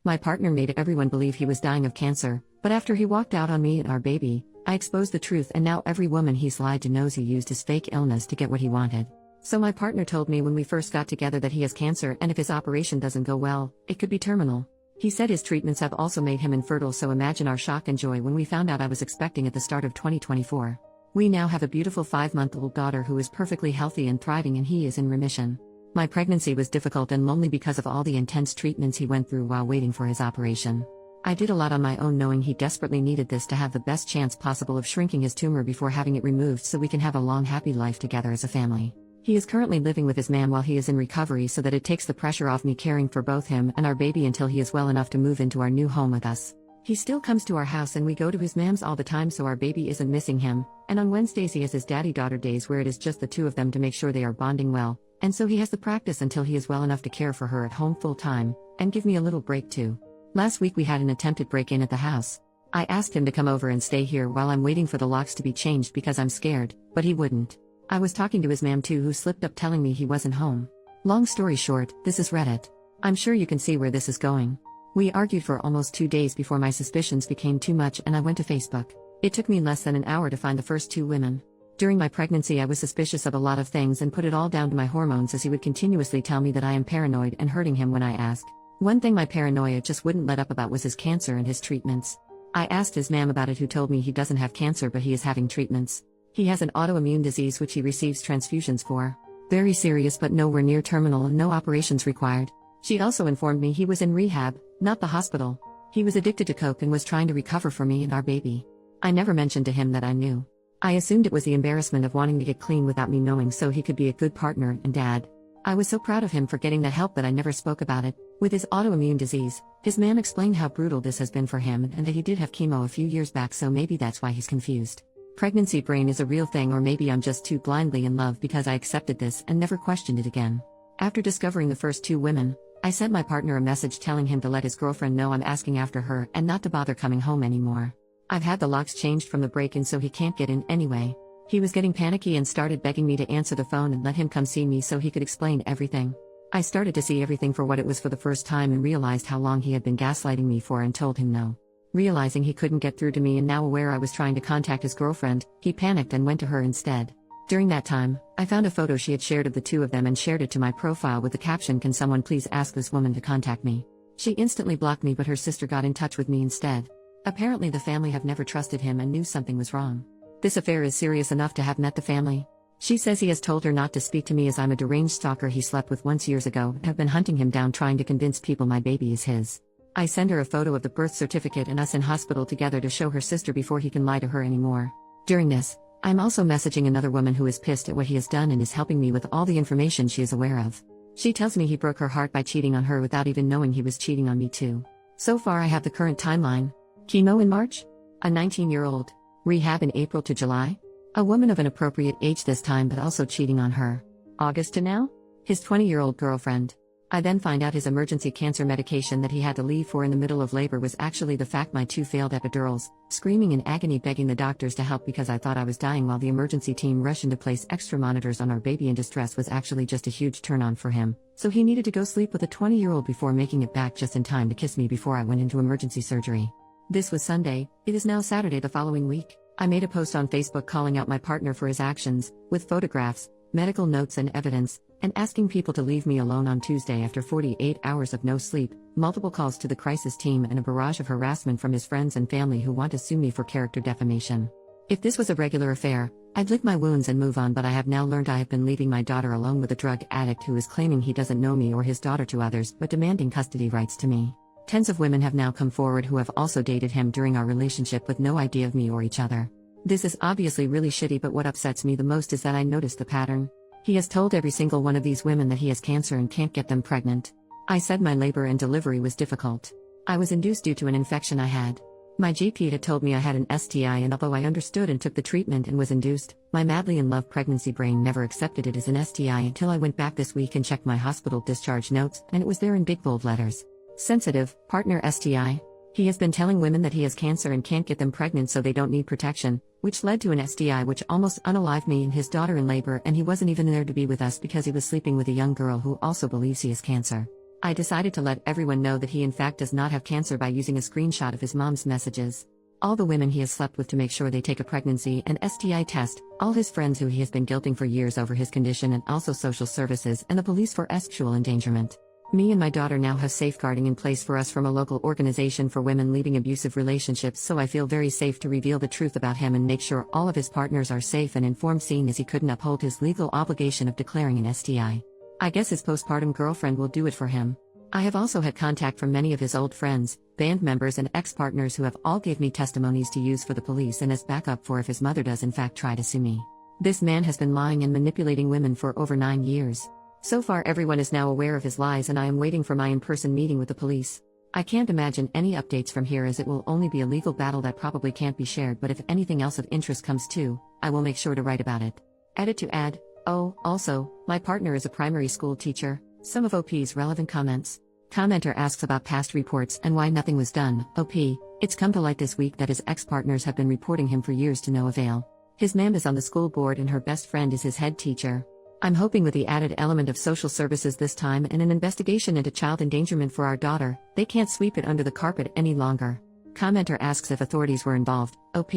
My partner made everyone believe he was dying of cancer, but after he walked out on me and our baby, I exposed the truth, and now every woman he's lied to knows he used his fake illness to get what he wanted. So my partner told me when we first got together that he has cancer, and if his operation doesn't go well, it could be terminal. He said his treatments have also made him infertile, so imagine our shock and joy when we found out I was expecting at the start of 2024. We now have a beautiful 5-month-old daughter who is perfectly healthy and thriving, and he is in remission. My pregnancy was difficult and lonely because of all the intense treatments he went through while waiting for his operation. I did a lot on my own, knowing he desperately needed this to have the best chance possible of shrinking his tumor before having it removed so we can have a long happy life together as a family. He is currently living with his mom while he is in recovery so that it takes the pressure off me caring for both him and our baby until he is well enough to move into our new home with us. He still comes to our house and we go to his mom's all the time so our baby isn't missing him, and on Wednesdays he has his daddy-daughter days where it is just the two of them to make sure they are bonding well, and so he has the practice until he is well enough to care for her at home full time, and give me a little break too. Last week we had an attempted break-in at the house. I asked him to come over and stay here while I'm waiting for the locks to be changed because I'm scared, but he wouldn't. I was talking to his mom too, who slipped up telling me he wasn't home. Long story short, this is Reddit. I'm sure you can see where this is going. We argued for almost 2 days before my suspicions became too much and I went to Facebook. It took me less than an hour to find the first 2 women. During my pregnancy I was suspicious of a lot of things and put it all down to my hormones, as he would continuously tell me that I am paranoid and hurting him when I asked. One thing my paranoia just wouldn't let up about was his cancer and his treatments. I asked his mom about it, who told me he doesn't have cancer but he is having treatments. He has an autoimmune disease which he receives transfusions for. Very serious but nowhere near terminal and no operations required. She also informed me he was in rehab, not the hospital. He was addicted to coke and was trying to recover for me and our baby. I never mentioned to him that I knew. I assumed it was the embarrassment of wanting to get clean without me knowing so he could be a good partner and dad. I was so proud of him for getting the help that I never spoke about it. With his autoimmune disease, his man explained how brutal this has been for him and that he did have chemo a few years back, so maybe that's why he's confused. Pregnancy brain is a real thing, or maybe I'm just too blindly in love because I accepted this and never questioned it again. After discovering the first 2 women, I sent my partner a message telling him to let his girlfriend know I'm asking after her and not to bother coming home anymore. I've had the locks changed from the break-in so he can't get in anyway. He was getting panicky and started begging me to answer the phone and let him come see me so he could explain everything. I started to see everything for what it was for the first time and realized how long he had been gaslighting me for, and told him no. Realizing he couldn't get through to me and now aware I was trying to contact his girlfriend, he panicked and went to her instead. During that time, I found a photo she had shared of the 2 of them and shared it to my profile with the caption, "Can someone please ask this woman to contact me?" She instantly blocked me, but her sister got in touch with me instead. Apparently the family have never trusted him and knew something was wrong. This affair is serious enough to have met the family. She says he has told her not to speak to me as I'm a deranged stalker he slept with once years ago and have been hunting him down trying to convince people my baby is his. I send her a photo of the birth certificate and us in hospital together to show her sister before he can lie to her anymore. During this, I'm also messaging another woman who is pissed at what he has done and is helping me with all the information she is aware of. She tells me he broke her heart by cheating on her without even knowing he was cheating on me too. So far I have the current timeline. Chemo in March? A 19-year-old. Rehab in April to July? A woman of an appropriate age this time but also cheating on her. August to now? His 20-year-old girlfriend. I then find out his emergency cancer medication that he had to leave for in the middle of labor was actually the fact my 2 failed epidurals, screaming in agony begging the doctors to help because I thought I was dying while the emergency team rushed in to place extra monitors on our baby in distress was actually just a huge turn-on for him, so he needed to go sleep with a 20-year-old before making it back just in time to kiss me before I went into emergency surgery. This was Sunday, it is now Saturday the following week. I made a post on Facebook calling out my partner for his actions, with photographs, medical notes and evidence, and asking people to leave me alone on Tuesday after 48 hours of no sleep, multiple calls to the crisis team and a barrage of harassment from his friends and family who want to sue me for character defamation. If this was a regular affair, I'd lick my wounds and move on, but I have now learned I have been leaving my daughter alone with a drug addict who is claiming he doesn't know me or his daughter to others but demanding custody rights to me. Tens of women have now come forward who have also dated him during our relationship with no idea of me or each other. This is obviously really shitty, but what upsets me the most is that I noticed the pattern. He has told every single one of these women that he has cancer and can't get them pregnant. I said my labor and delivery was difficult. I was induced due to an infection I had. My GP had told me I had an STI, and although I understood and took the treatment and was induced, my madly in love pregnancy brain never accepted it as an STI until I went back this week and checked my hospital discharge notes, and it was there in big bold letters. Sensitive, partner STI. He has been telling women that he has cancer and can't get them pregnant so they don't need protection, which led to an STI which almost unalived me and his daughter in labor, and he wasn't even there to be with us because he was sleeping with a young girl who also believes he has cancer. I decided to let everyone know that he in fact does not have cancer by using a screenshot of his mom's messages. All the women he has slept with to make sure they take a pregnancy and STI test, all his friends who he has been guilting for years over his condition, and also social services and the police for sexual endangerment. Me and my daughter now have safeguarding in place for us from a local organization for women leaving abusive relationships, so I feel very safe to reveal the truth about him and make sure all of his partners are safe and informed, seeing as he couldn't uphold his legal obligation of declaring an STI. I guess his postpartum girlfriend will do it for him. I have also had contact from many of his old friends, band members and ex-partners who have all gave me testimonies to use for the police and as backup for if his mother does in fact try to sue me. This man has been lying and manipulating women for over 9 years. So far everyone is now aware of his lies and I am waiting for my in-person meeting with the police. I can't imagine any updates from here as it will only be a legal battle that probably can't be shared, but if anything else of interest comes too, I will make sure to write about it. Edit to add. Oh, also, my partner is a primary school teacher. Some of OP's relevant comments. Commenter asks about past reports and why nothing was done. OP, it's come to light this week that his ex-partners have been reporting him for years to no avail. His mom is on the school board and her best friend is his head teacher. I'm hoping with the added element of social services this time and an investigation into child endangerment for our daughter, they can't sweep it under the carpet any longer. Commenter asks if authorities were involved. OP,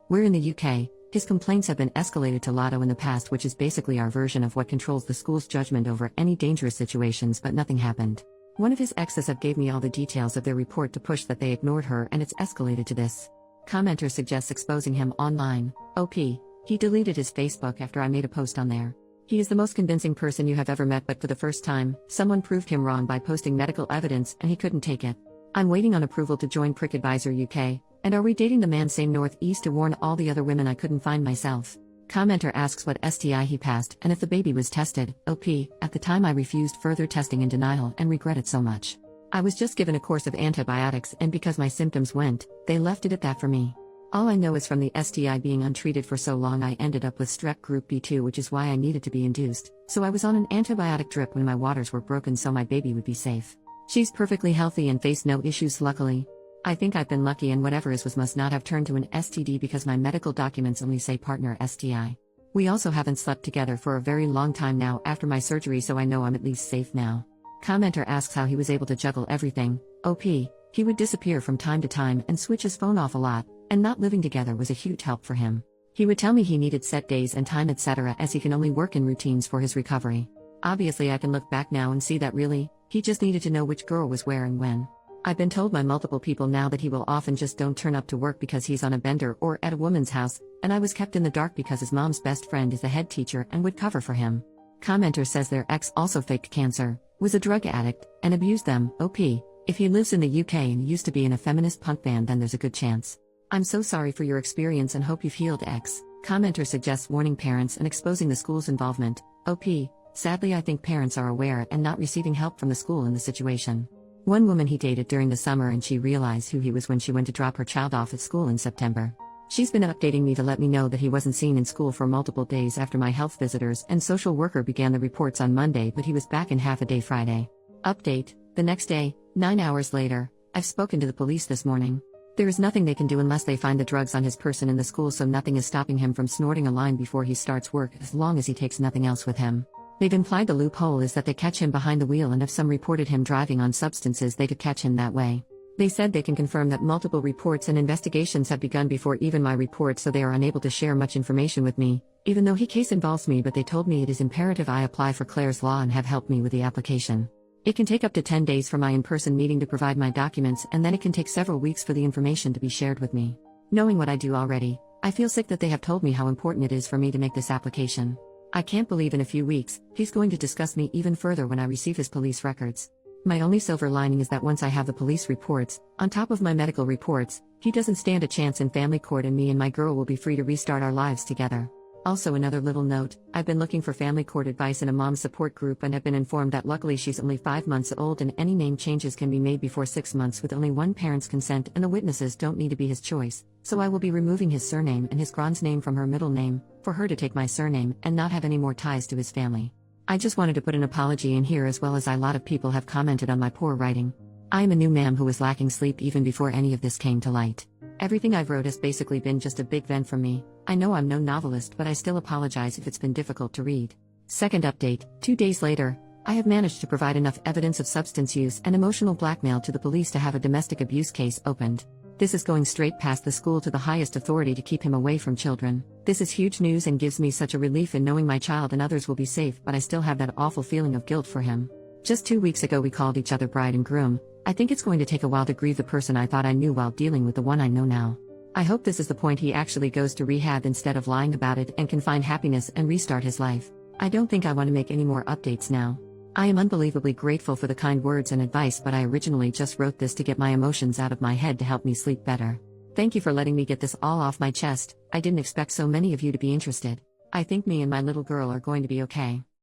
we're in the UK. His complaints have been escalated to Lotto in the past, which is basically our version of what controls the school's judgment over any dangerous situations, but nothing happened. One of his exes have gave me all the details of their report to push that they ignored her and it's escalated to this. Commenter suggests exposing him online. OP, he deleted his Facebook after I made a post on there. He is the most convincing person you have ever met, but for the first time, someone proved him wrong by posting medical evidence and he couldn't take it. I'm waiting on approval to join Prick Advisor UK, and are we dating the man same northeast to warn all the other women I couldn't find myself. Commenter asks what STI he passed and if the baby was tested. OP, at the time I refused further testing in denial and regret it so much. I was just given a course of antibiotics and because my symptoms went, they left it at that for me. All I know is from the STI being untreated for so long I ended up with strep group B2, which is why I needed to be induced, so I was on an antibiotic drip when my waters were broken so my baby would be safe. She's perfectly healthy and faced no issues luckily. I think I've been lucky and whatever is was must not have turned to an STD because my medical documents only say partner STI. We also haven't slept together for a very long time now after my surgery, so I know I'm at least safe now. Commenter asks how he was able to juggle everything. OP, he would disappear from time to time and switch his phone off a lot, and not living together was a huge help for him. He would tell me he needed set days and time etc. as he can only work in routines for his recovery. Obviously I can look back now and see that really, he just needed to know which girl was where and when. I've been told by multiple people now that he will often just don't turn up to work because he's on a bender or at a woman's house, and I was kept in the dark because his mom's best friend is the head teacher and would cover for him. Commenter says their ex also faked cancer, was a drug addict, and abused them. OP, if he lives in the UK and used to be in a feminist punk band then there's a good chance. I'm so sorry for your experience and hope you've healed. X. Commenter suggests warning parents and exposing the school's involvement. OP, sadly I think parents are aware and not receiving help from the school in the situation. One woman he dated during the summer and she realized who he was when she went to drop her child off at school in September. She's been updating me to let me know that he wasn't seen in school for multiple days after my health visitors and social worker began the reports on Monday, but he was back in half a day Friday. Update, the next day, 9 hours later, I've spoken to the police this morning. There is nothing they can do unless they find the drugs on his person in the school, so nothing is stopping him from snorting a line before he starts work as long as he takes nothing else with him. They've implied the loophole is that they catch him behind the wheel and if some reported him driving on substances they could catch him that way. They said they can confirm that multiple reports and investigations have begun before even my report, so they are unable to share much information with me, even though he case involves me, but they told me it is imperative I apply for Clare's Law and have helped me with the application. It can take up to 10 days for my in-person meeting to provide my documents, and then it can take several weeks for the information to be shared with me. Knowing what I do already, I feel sick that they have told me how important it is for me to make this application. I can't believe in a few weeks, he's going to discuss me even further when I receive his police records. My only silver lining is that once I have the police reports, on top of my medical reports, he doesn't stand a chance in family court and me and my girl will be free to restart our lives together. Also another little note, I've been looking for family court advice in a mom support group and have been informed that luckily she's only 5 months old and any name changes can be made before 6 months with only one parent's consent and the witnesses don't need to be his choice, so I will be removing his surname and his grand's name from her middle name, for her to take my surname and not have any more ties to his family. I just wanted to put an apology in here as well as a lot of people have commented on my poor writing. I am a new ma'am who was lacking sleep even before any of this came to light. Everything I've wrote has basically been just a big vent from me. I know I'm no novelist, but I still apologize if it's been difficult to read. Second update, 2 days later, I have managed to provide enough evidence of substance use and emotional blackmail to the police to have a domestic abuse case opened. This is going straight past the school to the highest authority to keep him away from children. This is huge news and gives me such a relief in knowing my child and others will be safe, but I still have that awful feeling of guilt for him. Just 2 weeks ago we called each other bride and groom. I think it's going to take a while to grieve the person I thought I knew while dealing with the one I know now. I hope this is the point he actually goes to rehab instead of lying about it and can find happiness and restart his life. I don't think I want to make any more updates now. I am unbelievably grateful for the kind words and advice, but I originally just wrote this to get my emotions out of my head to help me sleep better. Thank you for letting me get this all off my chest. I didn't expect so many of you to be interested. I think me and my little girl are going to be okay.